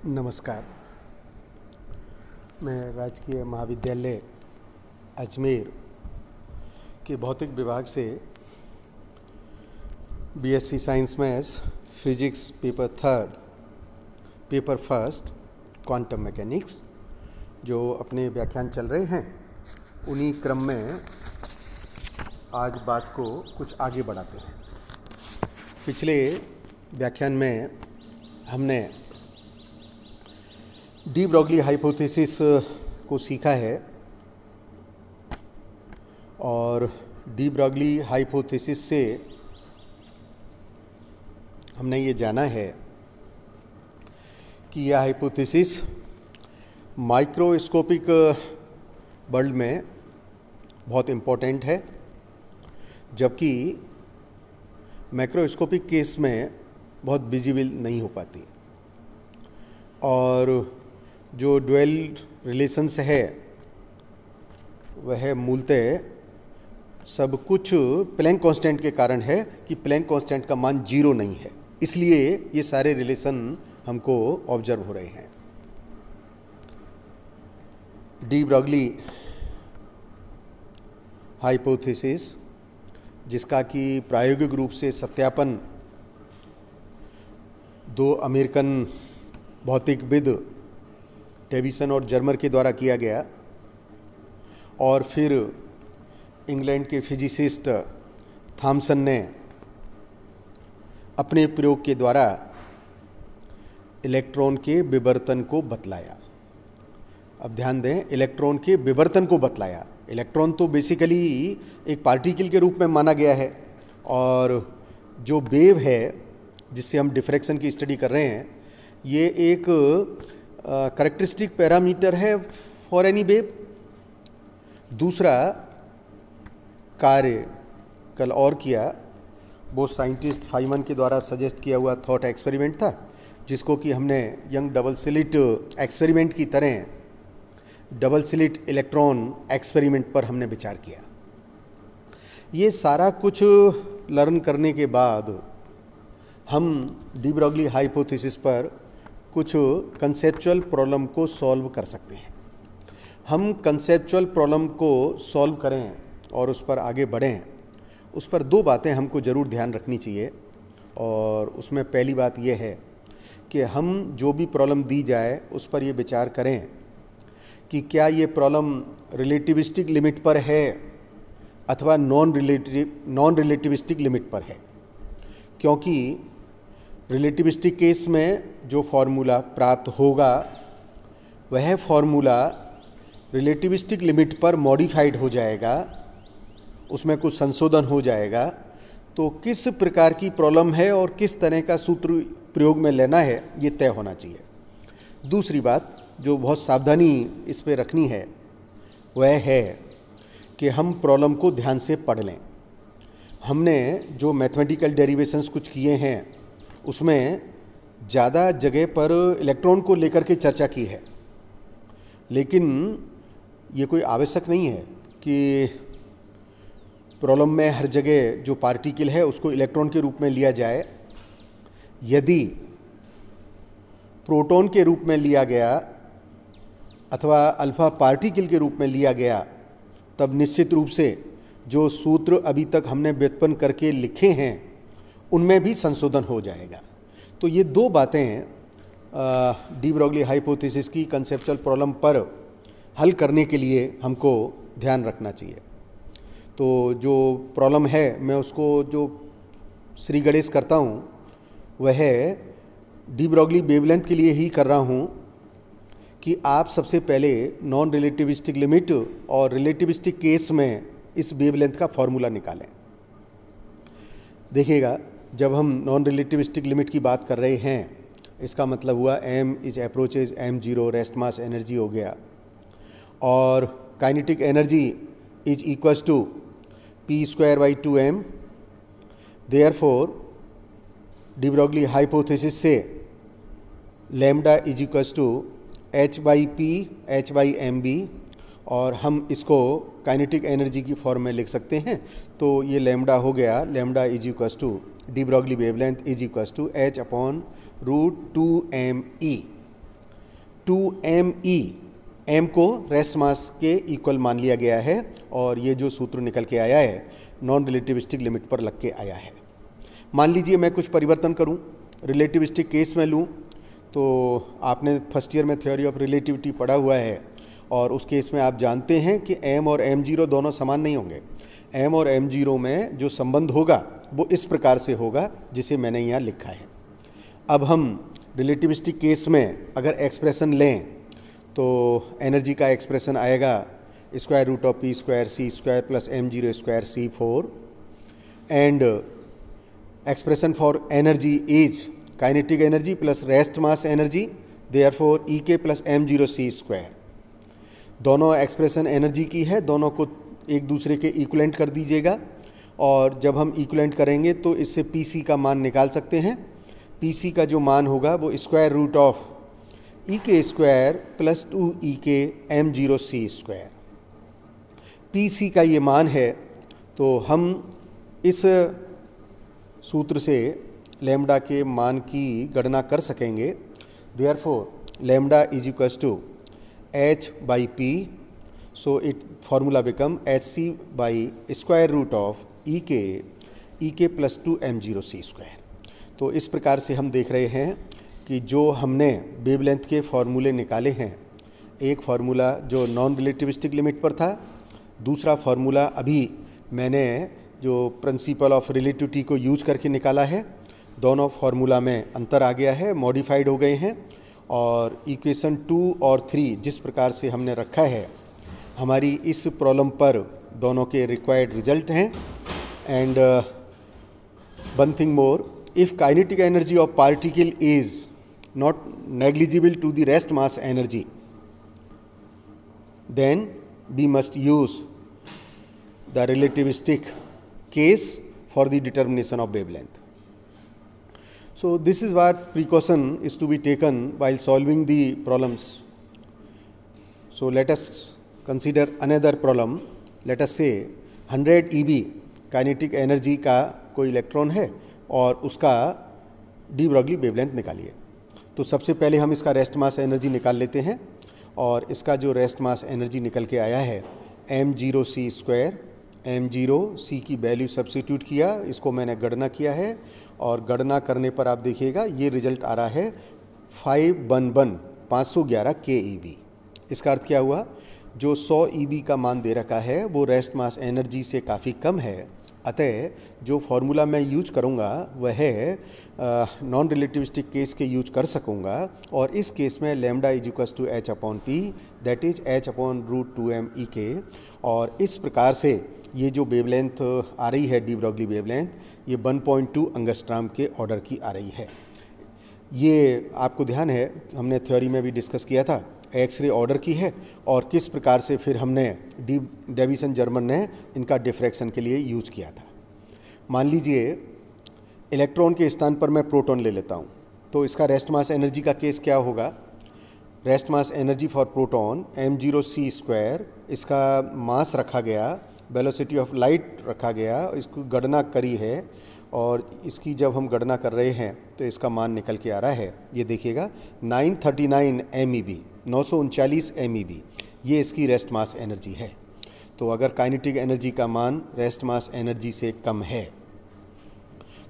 नमस्कार। मैं राजकीय महाविद्यालय अजमेर के भौतिक विभाग से BSc science maths physics paper first quantum mechanics जो अपने व्याख्यान चल रहे हैं, उन्हीं क्रम में आज बात को कुछ आगे बढ़ाते हैं। पिछले व्याख्यान में हमने डी ब्रॉगली हाइपोथेसिस को सीखा है और डी ब्रॉगली हाइपोथेसिस से हमने ये जाना है कि यह हाइपोथेसिस माइक्रोस्कोपिक वर्ल्ड में बहुत इम्पोर्टेंट है, जबकि मैक्रोस्कोपिक केस में बहुत विजिबल नहीं हो पाती। और जो ड्यूअल रिलेशंस है वह मूलतः सब कुछ प्लैंक कांस्टेंट के कारण है कि प्लैंक कांस्टेंट का मान 0 नहीं है, इसलिए ये सारे रिलेशन हमको ऑब्जर्व हो रहे हैं। डी ब्रॉगली हाइपोथेसिस, जिसका कि प्रायोगिक रूप से सत्यापन 2 अमेरिकन भौतिकविद डेविसन और जर्मर के द्वारा किया गया और फिर इंग्लैंड के फिजिसिस्ट थॉमसन ने अपने प्रयोग के द्वारा इलेक्ट्रॉन के विवर्तन को बतलाया। अब ध्यान दें, इलेक्ट्रॉन के विवर्तन को बतलाया। इलेक्ट्रॉन तो बेसिकली एक पार्टिकल के रूप में माना गया है और जो वेव है जिससे हम डिफ्रैक्शन की स्टडी कर रहे हैं, ये एक कैरेक्टरिस्टिक पैरामीटर है फॉर एनी वेव। दूसरा कार्य कल और किया, वो साइंटिस्ट फाइमन के द्वारा सजेस्ट किया हुआ थॉट एक्सपेरिमेंट था, जिसको कि हमने यंग डबल स्लिट एक्सपेरिमेंट की तरह डबल स्लिट इलेक्ट्रॉन एक्सपेरिमेंट पर हमने विचार किया। ये सारा कुछ लर्न करने के बाद हम डी ब्रॉगली हाइपोथेसिस पर कुछ कंसेप्चुअल प्रॉब्लम को सॉल्व कर सकते हैं। हम कंसेप्चुअल प्रॉब्लम को सॉल्व करें और उस पर आगे बढ़ें, उस पर 2 बातें हमको ज़रूर ध्यान रखनी चाहिए। और उसमें पहली बात यह है कि हम जो भी प्रॉब्लम दी जाए उस पर ये विचार करें कि क्या ये प्रॉब्लम रिलेटिविस्टिक लिमिट पर है अथवा नॉन रिलेटिविस्टिक लिमिट पर है, क्योंकि रिलेटिविस्टिक केस में जो फॉर्मूला प्राप्त होगा वह फॉर्मूला रिलेटिविस्टिक लिमिट पर मॉडिफाइड हो जाएगा, उसमें कुछ संशोधन हो जाएगा। तो किस प्रकार की प्रॉब्लम है और किस तरह का सूत्र प्रयोग में लेना है, ये तय होना चाहिए। दूसरी बात जो बहुत सावधानी इस पे रखनी है वह है कि हम प्रॉब्लम को ध्यान से पढ़ लें। हमने जो मैथमेटिकल डेरिवेशंस कुछ किए हैं उसमें ज़्यादा जगह पर इलेक्ट्रॉन को लेकर के चर्चा की है, लेकिन ये कोई आवश्यक नहीं है कि प्रॉब्लम में हर जगह जो पार्टिकल है उसको इलेक्ट्रॉन के रूप में लिया जाए। यदि प्रोटॉन के रूप में लिया गया अथवा अल्फा पार्टिकल के रूप में लिया गया, तब निश्चित रूप से जो सूत्र अभी तक हमने व्युत्पन्न करके लिखे हैं उनमें भी संशोधन हो जाएगा। तो ये 2 बातें डी ब्रॉगली हाइपोथेसिस की कंसेप्चुअल प्रॉब्लम पर हल करने के लिए हमको ध्यान रखना चाहिए। तो जो प्रॉब्लम है मैं उसको जो श्री गणेश करता हूँ वह डी ब्रॉगली वेवलेंथ के लिए ही कर रहा हूँ कि आप सबसे पहले नॉन रिलेटिविस्टिक लिमिट और रिलेटिविस्टिक केस में इस वेवलेंथ का फॉर्मूला निकालें। देखिएगा, जब हम नॉन रिलेटिविस्टिक लिमिट की बात कर रहे हैं, इसका मतलब हुआ m is approaches m0 rest mass energy हो गया, और kinetic energy is equals to p²/2m। Therefore de Broglie hypothesis से lambda is equals to h/p/mb, और हम इसको काइनेटिक एनर्जी की फॉर्म में लिख सकते हैं। तो ये लैम्डा हो गया, lambda is equals to de Broglie wavelength is equals to h/√2m e। 2me, m को रेस्ट मास के इक्वल मान लिया गया है और ये जो सूत्र निकल के आया है नॉन रिलेटिविस्टिक लिमिट पर लग के आया है। मान लीजिए मैं कुछ परिवर्तन करूं, रिलेटिविस्टिक केस में लूं, तो आपने फर्स्ट ईयर में थ्योरी ऑफ रिलेटिविटी पढ़ा हुआ है और उस केस में आप जानते हैं कि m और m0 दोनों समान नहीं होंगे। m और m0 में जो संबंध होगा वो इस प्रकार से होगा जिसे मैंने यहाँ लिखा है। अब हम रिलेटिविस्टिक केस में अगर एक्सप्रेशन लें तो एनर्जी का एक्सप्रेशन आएगा square root of p square c square plus m0 square c4 and expression for energy is kinetic energy plus rest mass energy, therefore ek plus m0 c square. दोनों expression energy की है, दोनों को एक दूसरे के equivalent कर दीजिएगा और जब हम इक्विवेलेंट करेंगे तो इससे pc का मान निकाल सकते हैं। pc का जो मान होगा वो square root of ek square plus 2ek m0 c square. pc का ये मान है तो हम इस सूत्र से लैम्डा के मान की गणना कर सकेंगे। Therefore lambda is equals to h by p, so it formula become hc by square root of ek plus 2m0 c square. तो इस प्रकार से हम देख रहे हैं कि जो हमने वेवलेंथ के फार्मूले निकाले हैं, एक फार्मूला जो नॉन रिलेटिविस्टिक लिमिट पर था, दूसरा फार्मूला अभी मैंने जो प्रिंसिपल ऑफ रिलेटिविटी को यूज करके निकाला है। दोनों फार्मूला में अंतर आ गया है, मॉडिफाइड हो गए हैं और इक्वेशन 2 और 3 जिस प्रकार से हमने रखा है हमारी इस प्रॉब्लम पर दोनों के रिक्वायर्ड रिजल्ट हैं। And one thing more, if kinetic energy of particle is not negligible to the rest mass energy, then we must use the relativistic case for the determination of wavelength. So this is what precaution is to be taken while solving the problems. So let us consider another problem. Let us say 100 eV kinetic energy का कोई electron है और उसका D Broglie wavelength निकालिए। तो सबसे पहले हम इसका रेस्ट मास एनर्जी निकाल लेते हैं और इसका जो रेस्ट मास एनर्जी निकल के आया है m0 c square, m0 c की वैल्यू सब्स्टिट्यूट किया, इसको मैंने गणना किया है और गणना करने पर आप देखिएगा ये रिजल्ट आ रहा है 511 keV। इसका अर्थ क्या हुआ, जो 100 eV का मान दे रखा है वो रेस्ट मास एनर्जी से काफ़ी कम है, अतः जो फार्मूला मैं यूज करूँगा वह है नॉन रिलेटिविस्टिक केस के यूज कर सकूँगा और इस केस में lambda is equals to h upon p, that is h upon root 2m ek। और इस प्रकार से ये जो वेवलेंथ आ रही है डी ब्रॉगली वेवलेंथ ये 1.2 एंगस्ट्रॉम के ऑर्डर की आ रही है। ये आपको ध्यान है हमने थ्योरी में भी डिस्कस किया था, एक्सरे ऑर्डर की है और किस प्रकार से फिर हमने डेविसन जर्मन ने इनका डिफ्रैक्शन के लिए यूज़ किया था। मान लीजिए इलेक्ट्रॉन के स्थान पर मैं प्रोटॉन ले लेता हूँ, तो इसका रेस्ट मास एनर्जी का केस क्या होगा। Rest mass energy for proton m0 c square, इसका मास रखा गया, वेलोसिटी ऑफ लाइट रखा गया, इसको गणना करी है और इसकी जब हम गणना कर रहे हैं तो इसका मान निकल के आ रहा है, ये देखिएगा 939 MeV, 939 MeV, ये इसकी रेस्ट मास एनर्जी है। तो अगर काइनेटिक एनर्जी का मान रेस्ट मास एनर्जी से कम है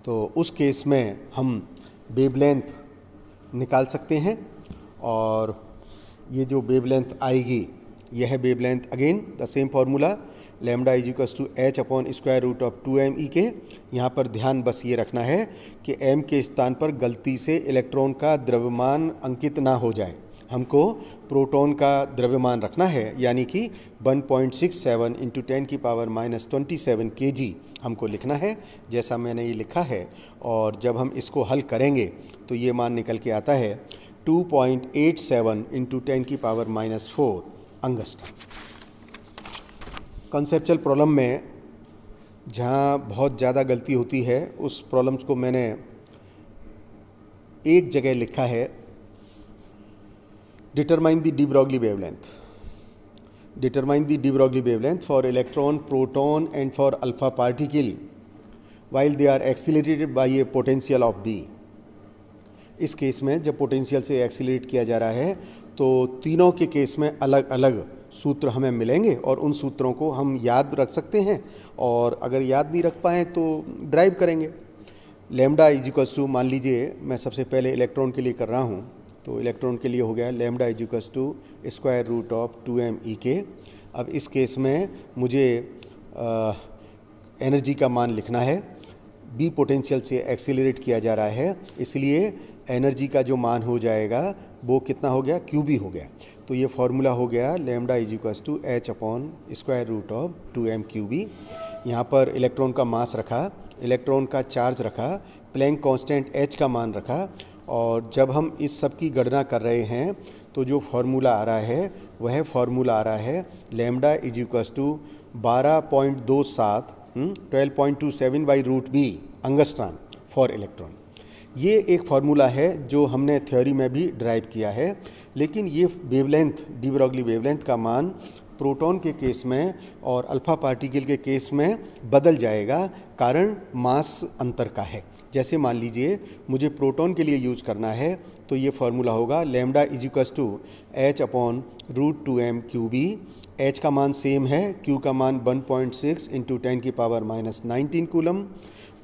तो उस केस में हम वेवलेंथ निकाल सकते हैं और ये जो वेवलेंथ आएगी यह है wavelength, again the same formula, lambda is equals to h upon square root of 2m ek। यहाँ पर ध्यान बस ये रखना है कि m के स्थान पर गलती से इलेक्ट्रॉन का द्रव्यमान अंकित ना हो जाए, हमको प्रोटॉन का द्रव्यमान रखना है, यानी कि 1.67 इंटू 10⁻⁻27 kg हमको लिखना है जैसा मैंने ये लिखा है। और जब हम इसको हल करेंगे तो ये मान निकल के आता है 2.87 इंटू 10⁻⁻4 एंगस्ट्रॉम। कॉन्सेप्चुअल प्रॉब्लम में जहाँ बहुत ज़्यादा गलती होती है उस प्रॉब्लम्स को मैंने एक जगह लिखा है, determine the D Broglie wavelength, determine the D Broglie wavelength for electron, proton and for alpha particle while they are accelerated by a potential of B। इस केस में जब पोटेंशियल से एक्सीलरेट किया जा रहा है तो तीनों के केस में अलग अलग सूत्र हमें मिलेंगे और उन सूत्रों को हम याद रख सकते हैं, और अगर याद नहीं रख पाएँ तो ड्राइव करेंगे। लैम्डा इज इक्वल्स टू, मान लीजिए मैं सबसे पहले इलेक्ट्रॉन के लिए कर रहा हूँ, तो इलेक्ट्रॉन के लिए हो गया lambda is equals to square root of 2m(e)k। अब इस केस में मुझे एनर्जी का मान लिखना है, बी पोटेंशियल से एक्सीलरेट किया जा रहा है, इसलिए एनर्जी का जो मान हो जाएगा वो कितना हो गया, क्यूबी हो गया। तो ये फार्मूला हो गया lambda is equals to h upon square root of 2m Q V. यहाँ पर इलेक्ट्रॉन का मास रखा, इलेक्ट्रॉन का चार्ज रखा, प्लैंक कांस्टेंट h का मान रखा, और जब हम इस सब की गणना कर रहे हैं तो जो फार्मूला आ रहा है वह फार्मूला आ रहा है lambda is equals to 12.27 12.27 by root V angstrom for electron. ये एक फार्मूला है जो हमने थ्योरी में भी ड्राइव किया है, लेकिन ये वेवलेंथ, डी ब्रॉगली वेवलेंथ का मान प्रोटॉन के केस में और अल्फ़ा पार्टिकल के केस में बदल जाएगा, कारण मास अंतर का है। जैसे मान लीजिए मुझे प्रोटॉन के लिए यूज करना है तो ये फार्मूला होगा lambda is equals to h upon root 2m Q V. h का मान सेम है, q का मान 1.6 इंटू 10 की power minus 19 coulomb.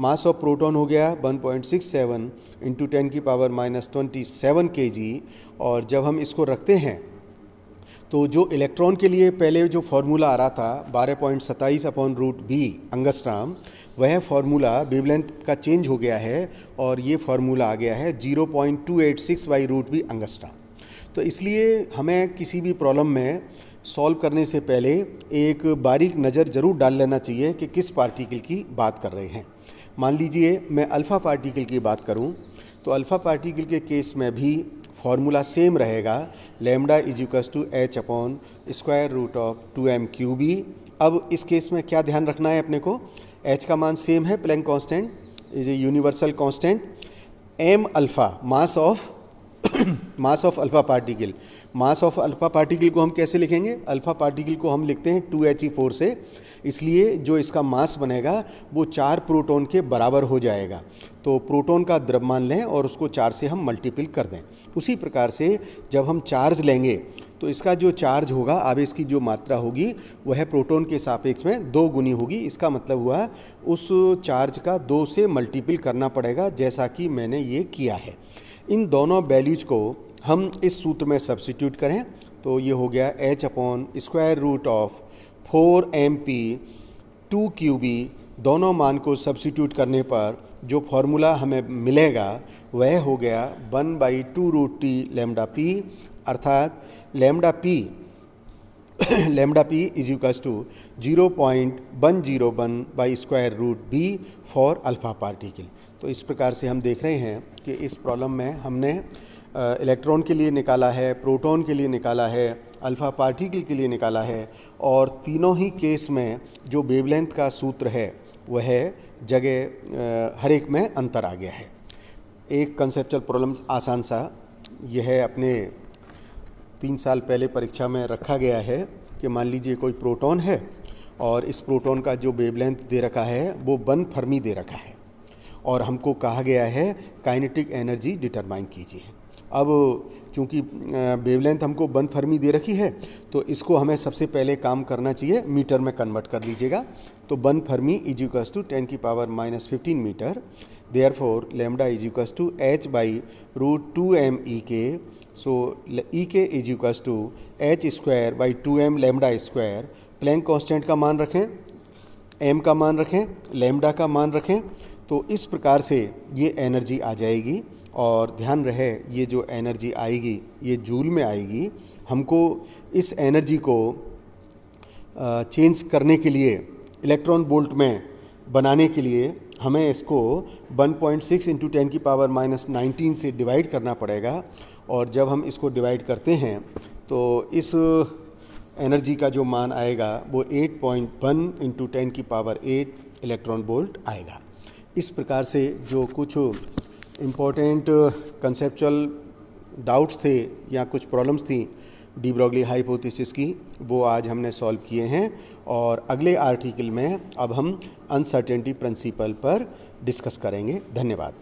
Mass of proton हो गया 1.67 इंटू 10 की पावर माइनस 27 kg। और जब हम इसको रखते हैं तो जो इलेक्ट्रॉन के लिए पहले जो फार्मूला आ रहा था 12.27 अपॉन रूट बी एंगस्ट्रॉम, वह फार्मूला वेवलेंथ का चेंज हो गया है और ये फार्मूला आ गया है 0.286 बाई रूट बी एंगस्ट्रॉम। तो इसलिए हमें किसी भी प्रॉब्लम में सॉल्व करने से पहले एक बारीक नज़र ज़रूर डाल लेना चाहिए कि किस पार्टिकल की बात कर रहे हैं। मान लीजिए मैं अल्फ़ा पार्टिकल की बात करूं तो अल्फ़ा पार्टिकल के केस में भी फार्मूला सेम रहेगा lambda is equals to h upon square root of 2m Q V. अब इस केस में क्या ध्यान रखना है अपने को, h का मान सेम है, Planck constant is a universal constant, m alpha mass of alpha particle. Mass of alpha particle को हम कैसे लिखेंगे, अल्फ़ा पार्टिकल को हम लिखते हैं 2he4 से, इसलिए जो इसका मास बनेगा वो 4 प्रोटॉन के बराबर हो जाएगा। तो प्रोटॉन का द्रव्यमान लें और उसको 4 से हम मल्टीपल कर दें। उसी प्रकार से जब हम चार्ज लेंगे तो इसका जो चार्ज होगा, आवेश की जो मात्रा होगी वह प्रोटॉन के सापेक्ष में 2 गुनी होगी। इसका मतलब हुआ उस चार्ज का 2 से मल्टीपल करना पड़ेगा, जैसा कि मैंने ये किया है। इन दोनों वैल्यूज को हम इस सूत्र में सब्स्टिट्यूट करें तो ये हो गया h upon square root of 4mp 2 Q V. दोनों मान को सब्स्टिट्यूट करने पर जो फार्मूला हमें मिलेगा वह हो गया 1/2 रूट टी लैम्डा पी, अर्थात lambda P is equals to 0.101 by square root V for alpha particle. तो इस प्रकार से हम देख रहे हैं कि इस प्रॉब्लम में हमने इलेक्ट्रॉन के लिए निकाला है, प्रोटॉन के लिए निकाला है, अल्फ़ा पार्टिकल के लिए निकाला है, और तीनों ही केस में जो वेवलेंथ का सूत्र है वह जगह हर एक में अंतर आ गया है। एक कंसेप्चुअल प्रॉब्लम्स आसान सा यह अपने 3 साल पहले परीक्षा में रखा गया है कि मान लीजिए कोई प्रोटॉन है और इस प्रोटॉन का जो वेवलेंथ दे रखा है वो 1 फर्मी दे रखा है और हमको कहा गया है काइनेटिक एनर्जी डिटरमाइन कीजिए। अब चूंकि वेवलेंथ हमको 1 फर्मी दे रखी है तो इसको हमें सबसे पहले काम करना चाहिए, मीटर में कन्वर्ट कर लीजिएगा। तो 1 फर्मी इज इक्वल्स टू 10 की power minus 15 metre. Therefore lambda is equals to h by root 2m(e)k। So e(k) is equals to h square by 2m lambda square. Planck constant का मान रखें, m का मान रखें, लैम्डा का मान रखें। तो इस प्रकार से ये एनर्जी आ जाएगी, और ध्यान रहे ये जो एनर्जी आएगी ये जूल में आएगी। हमको इस एनर्जी को चेंज करने के लिए, इलेक्ट्रॉन वोल्ट में बनाने के लिए हमें इसको 1.6 इंटू 10 की पावर माइनस 19 से डिवाइड करना पड़ेगा, और जब हम इसको डिवाइड करते हैं तो इस एनर्जी का जो मान आएगा वो 8.1 इंटू 10 की पावर 8 इलेक्ट्रॉन वोल्ट आएगा। इस प्रकार से जो कुछ इम्पोर्टेंट कंसेप्चुअल डाउट्स थे या कुछ प्रॉब्लम्स थी डी ब्रॉगली हाइपोथेसिस की, वो आज हमने सॉल्व किए हैं, और अगले आर्टिकल में अब हम अनसर्टेनिटी प्रिंसिपल पर डिस्कस करेंगे। धन्यवाद।